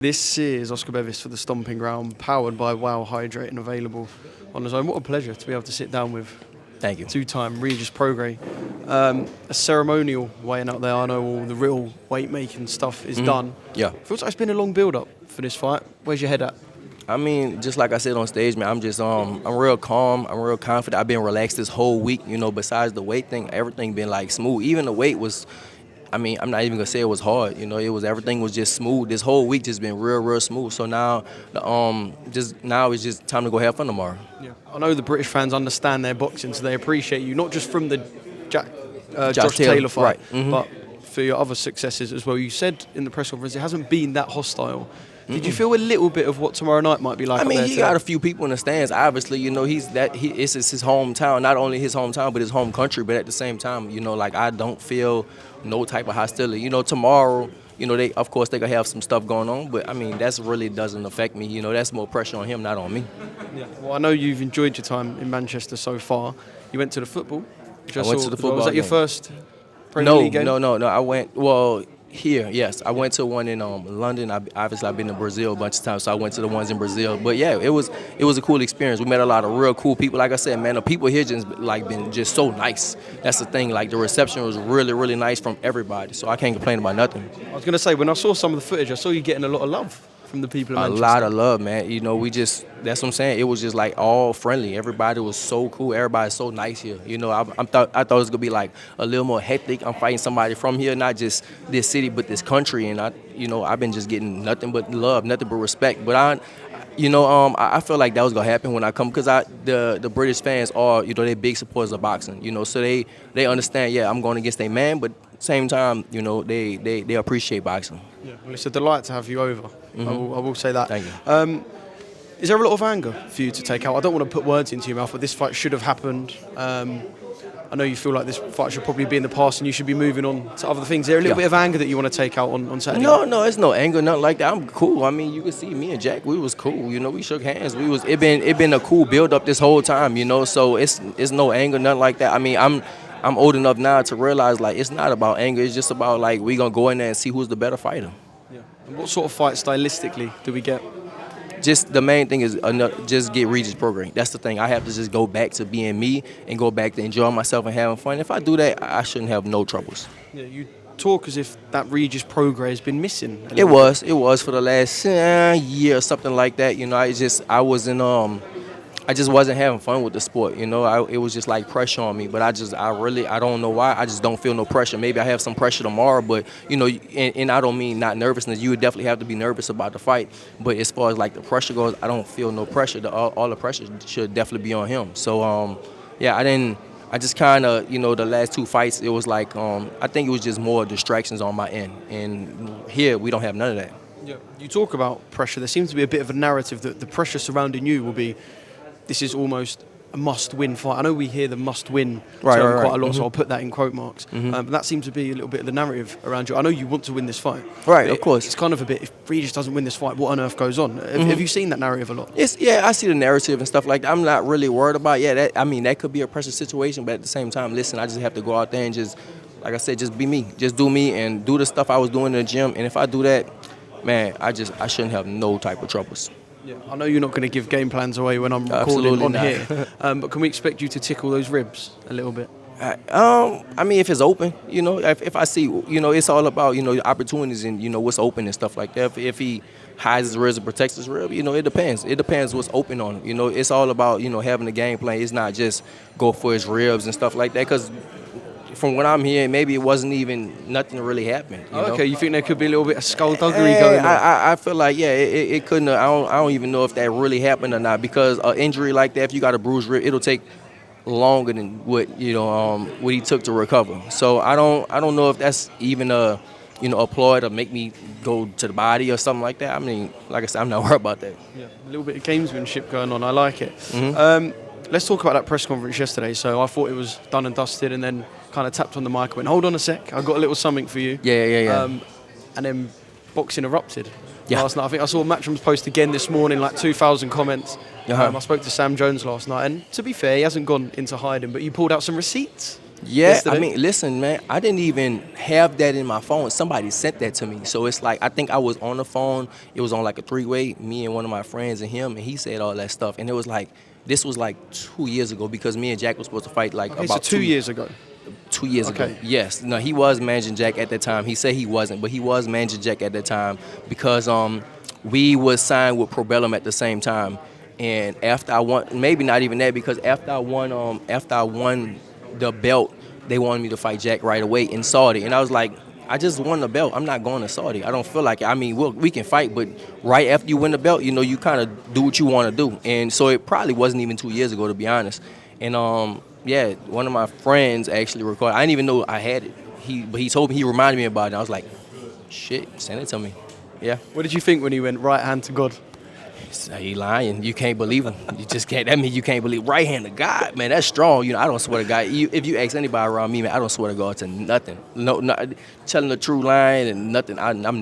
This is Oscar Bevis for the Stomping Ground, powered by Wow Hydrate and available on the zone. What a pleasure to be able to sit down with Thank you. two-time Regis Prograis. A ceremonial weighing out there. I know all the real weight-making stuff is done. Yeah. Feels like it's been a long build-up for this fight. Where's your head at? I mean, just like I said on stage, man, I'm just I'm real calm. I'm real confident. I've been relaxed this whole week. Besides the weight thing, everything been like smooth. Even the weight was. I'm not even gonna say it was hard. Everything was just smooth. This whole week just been real smooth. So now, now it's just time to go have fun tomorrow. Yeah. I know the British fans understand their boxing, so they appreciate you not just from the Josh Taylor fight, right. but for your other successes as well. You said in the press conference it hasn't been that hostile. Did you feel a little bit of what tomorrow night might be like? I mean, he got a few people in the stands. Obviously, it's his hometown. Not only his hometown, but his home country. But at the same time, I don't feel no type of hostility. Tomorrow, they gonna have some stuff going on. But I mean, that's really doesn't affect me. That's more pressure on him, not on me. Yeah. Well, I know you've enjoyed your time in Manchester so far. You went to the football. I went to the football. Was that your game. first Premier League game? No. I went here. Yes, I went to one in London. I've been to Brazil a bunch of times, so I went to the ones in Brazil. But yeah, it was a cool experience. We met a lot of real cool people. Like I said, man, the people here just been just so nice. That's the thing. Like the reception was really nice from everybody. So I can't complain about nothing. I was gonna say, when I saw some of the footage, I saw you getting a lot of love from the people in Manchester. A lot of love, man. That's what I'm saying. It was just like all friendly. Everybody was so cool. Everybody's so nice here. I thought it was gonna be like a little more hectic. I'm fighting somebody from here, not just this city, but this country. And I've been just getting nothing but love, nothing but respect. But I feel like that was gonna happen when I come, because the British fans are, they big supporters of boxing. So they understand. Yeah, I'm going against a man, but same time, they appreciate boxing. Yeah, well, it's a delight to have you over. I will say that. Thank you. Is there a lot of anger for you to take out? I don't want to put words into your mouth, but this fight should have happened. I know you feel like this fight should probably be in the past and you should be moving on to other things. Is there a little bit of anger that you want to take out on Saturday? No, it's no anger, nothing like that. I'm cool. I mean, you can see me and Jack, we was cool. We shook hands. It been a cool build up this whole time. So it's no anger, nothing like that. I mean, I'm old enough now to realize like it's not about anger. It's just about like we gonna go in there and see who's the better fighter. Yeah. And what sort of fight stylistically do we get? Just the main thing is just get Regis Prograis. That's the thing. I have to just go back to being me and go back to enjoying myself and having fun. If I do that, I shouldn't have no troubles. Yeah, you talk as if that Regis Prograis has been missing. It was for the last year or something like that. I just wasn't having fun with the sport. It was just like pressure on me. But I don't know why. I just don't feel no pressure. Maybe I have some pressure tomorrow, but and I don't mean not nervousness. You would definitely have to be nervous about the fight. But as far as like the pressure goes, I don't feel no pressure. All the pressure should definitely be on him. So I just kind of, the last two fights, it was like, I think it was just more distractions on my end. And here, we don't have none of that. Yeah. You talk about pressure. There seems to be a bit of a narrative that the pressure surrounding you will be, this is almost a must-win fight. I know we hear the must-win term quite a lot, so I'll put that in quote marks. But that seems to be a little bit of the narrative around you. I know you want to win this fight. Right, of course. It's kind of a bit, if Regis doesn't win this fight, what on earth goes on? Have you seen that narrative a lot? I see the narrative and stuff like that. I'm not really worried about that could be a pressure situation, but at the same time, listen, I just have to go out there and just, like I said, just be me. Just do me and do the stuff I was doing in the gym. And if I do that, man, I shouldn't have no type of troubles. Yeah, I know you're not going to give game plans away when I'm recording on here, but can we expect you to tickle those ribs a little bit? I mean, if it's open, if I see, it's all about, opportunities and, what's open and stuff like that. If he hides his ribs and protects his rib, it depends. It depends what's open on him. It's all about, having a game plan. It's not just go for his ribs and stuff like that, because from what I'm hearing, maybe it wasn't even nothing really happened. Okay, you think there could be a little bit of skullduggery going on? I feel like, it couldn't have, I don't even know if that really happened or not, because an injury like that, if you got a bruised rib, it'll take longer than what he took to recover. So I don't know if that's even a ploy to make me go to the body or something like that. I mean, like I said, I'm not worried about that. Yeah, a little bit of gamesmanship going on. I like it. Let's talk about that press conference yesterday. So I thought it was done and dusted, and then kind of tapped on the mic and went, hold on a sec, I've got a little something for you. Yeah. And then boxing erupted Yeah. last night. I think I saw Matchroom's post again this morning, like 2,000 comments. I spoke to Sam Jones last night, and to be fair, he hasn't gone into hiding, but you pulled out some receipts yesterday? I mean, listen, man, I didn't even have that in my phone. Somebody sent that to me. So it's like, I think I was on the phone. It was on like a three-way, me and one of my friends and him, and he said all that stuff. And it was like, this was like 2 years ago because me and Jack was supposed to fight like Okay, about so 2 years ago. 2 years ago. Okay. Yes. No, he was managing Jack at that time. He said he wasn't, but he was managing Jack at that time because we was signed with Probellum at the same time. And after I won, maybe not even that, because after I won the belt, they wanted me to fight Jack right away in Saudi. And I was like, I just won the belt. I'm not going to Saudi. I don't feel like it. I mean, we can fight, but right after you win the belt, you know, you kind of do what you want to do. And so it probably wasn't even 2 years ago, to be honest. And yeah, one of my friends actually recorded. I didn't even know I had it. But he told me, he reminded me about it. And I was like, shit, send it to me. Yeah. What did you think when he went right hand to God? He lying. You can't believe him. You just can't. That means you can't believe. Right hand to God, man. That's strong. You know, I don't swear to God. If you ask anybody around me, man, I don't swear to God to nothing. No, telling the true line and nothing. I'm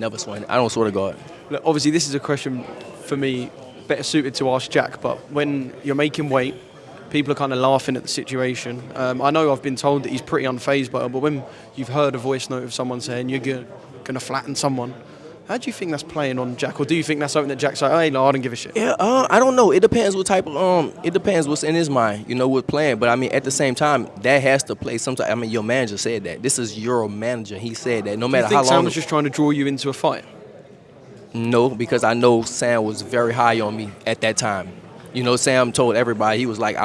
never swearing. I don't swear to God. Look, obviously, this is a question for me better suited to ask Jack. But when you're making weight, people are kind of laughing at the situation. I know I've been told that he's pretty unfazed by it, but when you've heard a voice note of someone saying you're going to flatten someone, how do you think that's playing on Jack, or do you think that's something that Jack's like, hey, no, I don't give a shit? Yeah, I don't know. It depends what type of it depends what's in his mind, you know, with playing. But I mean, at the same time, that has to play sometimes. I mean, your manager said that. This is your manager. He said that. No matter how long. Sam was just trying to draw you into a fight? No, because I know Sam was very high on me at that time. You know, Sam told everybody, he was like,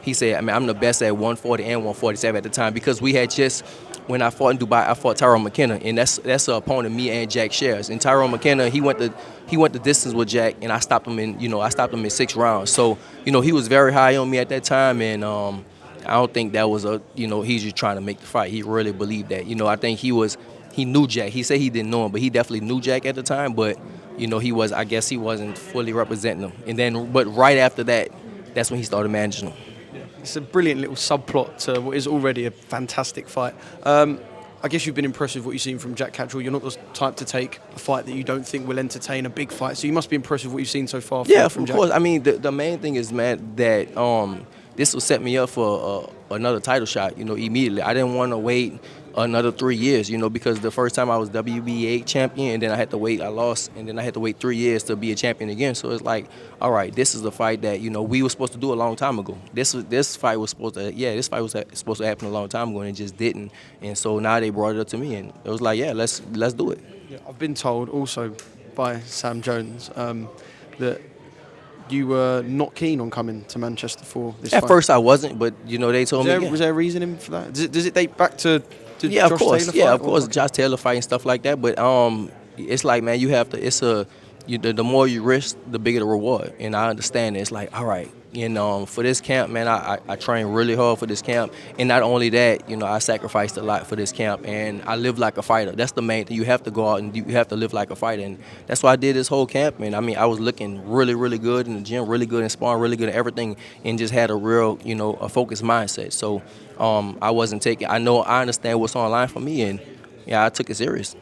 he said, I mean, I'm the best at 140 and 147 at the time, because we had just, when I fought in Dubai, I fought Tyrone McKenna, and that's an opponent me and Jack shares. And Tyrone McKenna, he went the distance with Jack, and I stopped him in 6 rounds. So, you know, he was very high on me at that time, and I don't think that was he's just trying to make the fight. He really believed that. You know, I think he knew Jack. He said he didn't know him, but he definitely knew Jack at the time. But you know, I guess he wasn't fully representing him. And then, but right after that, that's when he started managing him. It's a brilliant little subplot to what is already a fantastic fight. I guess you've been impressed with what you've seen from Jack Catterall. You're not the type to take a fight that you don't think will entertain a big fight. So you must be impressed with what you've seen so far from Jack. Of course. I mean, the main thing is, man, that this will set me up for another title shot, you know, immediately. I didn't want to wait another 3 years, you know, because the first time I was WBA champion, and then I lost, and then I had to wait 3 years to be a champion again. So it's like, all right, this is the fight that, you know, we were supposed to do a long time ago. This fight was supposed to happen a long time ago, and it just didn't. And so now they brought it up to me, and it was like, yeah, let's do it. Yeah, I've been told also by Sam Jones that you were not keen on coming to Manchester for this fight. At first I wasn't, but, you know, they told me. Was there a reasoning for that? Does it date back to yeah, Josh of course. Taylor Yeah, fight, of course. Josh Taylor fight and stuff like that. But it's like, man, you have to. The more you risk, the bigger the reward. And I understand it. It's like, all right, you know, for this camp, man, I trained really hard for this camp. And not only that, you know, I sacrificed a lot for this camp. And I live like a fighter. That's the main thing. You have to go out and you have to live like a fighter. And that's why I did this whole camp. And I mean, I was looking really, really good in the gym, really good in sparring, really good at everything, and just had a real, you know, a focused mindset. So I wasn't taking. I understand what's on the line for me, and yeah, I took it serious.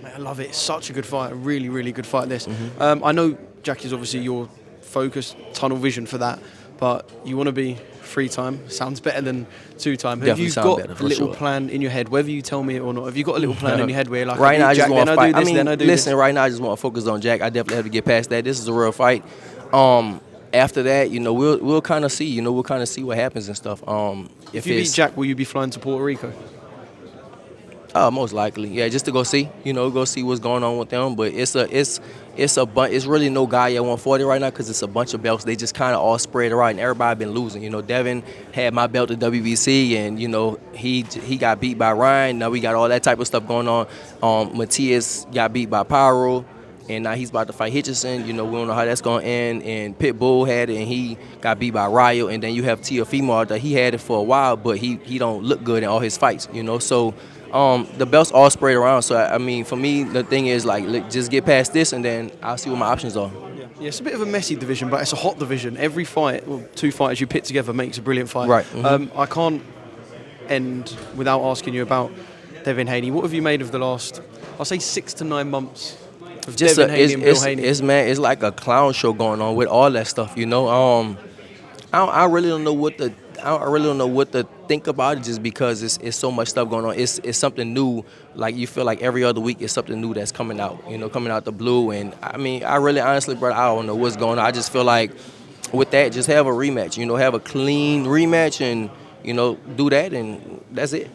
Mate, I love it. It's such a good fight. A really, really good fight. This. I know Jack is obviously your focus, tunnel vision for that, but you want to be 3-time. Sounds better than 2-time. Have you got a little plan in your head, whether you tell me it or not? Have you got a little plan in your head where you're like, right now I just want to fight? Listen, right now I just want to focus on Jack. I definitely have to get past that. This is a real fight. After that, you know, we'll kind of see. You know, we'll kind of see what happens and stuff. If you beat Jack, will you be flying to Puerto Rico? Most likely, yeah, just to go see what's going on with them. But it's really no guy at 140 right now, because it's a bunch of belts. They just kind of all spread around, and everybody been losing. You know, Devin had my belt at WBC, and you know he got beat by Ryan. Now we got all that type of stuff going on. Matias got beat by Pyro, and now he's about to fight Hitchison. You know, we don't know how that's going to end. And Pitbull had it, and he got beat by Ryo. And then you have Teofimo that he had it for a while, but he don't look good in all his fights. You know, so. The belts all spread around, so I mean, for me, the thing is like, just get past this, and then I'll see what my options are. Yeah, it's a bit of a messy division, but it's a hot division. Every fight, well, 2 fighters you pit together makes a brilliant fight. Right. Mm-hmm. I can't end without asking you about Devin Haney. What have you made of the last, I'll say 6 to 9 months of Devin Haney and Bill Haney? It's like a clown show going on with all that stuff, you know. I really don't know what I really don't know what to think about it, just because it's so much stuff going on. It's something new. Like, you feel like every other week it's something new that's coming out, coming out the blue. And I mean, I really honestly, bro, I don't know what's going on. I just feel like with that, just have a rematch, have a clean rematch and, do that, and that's it.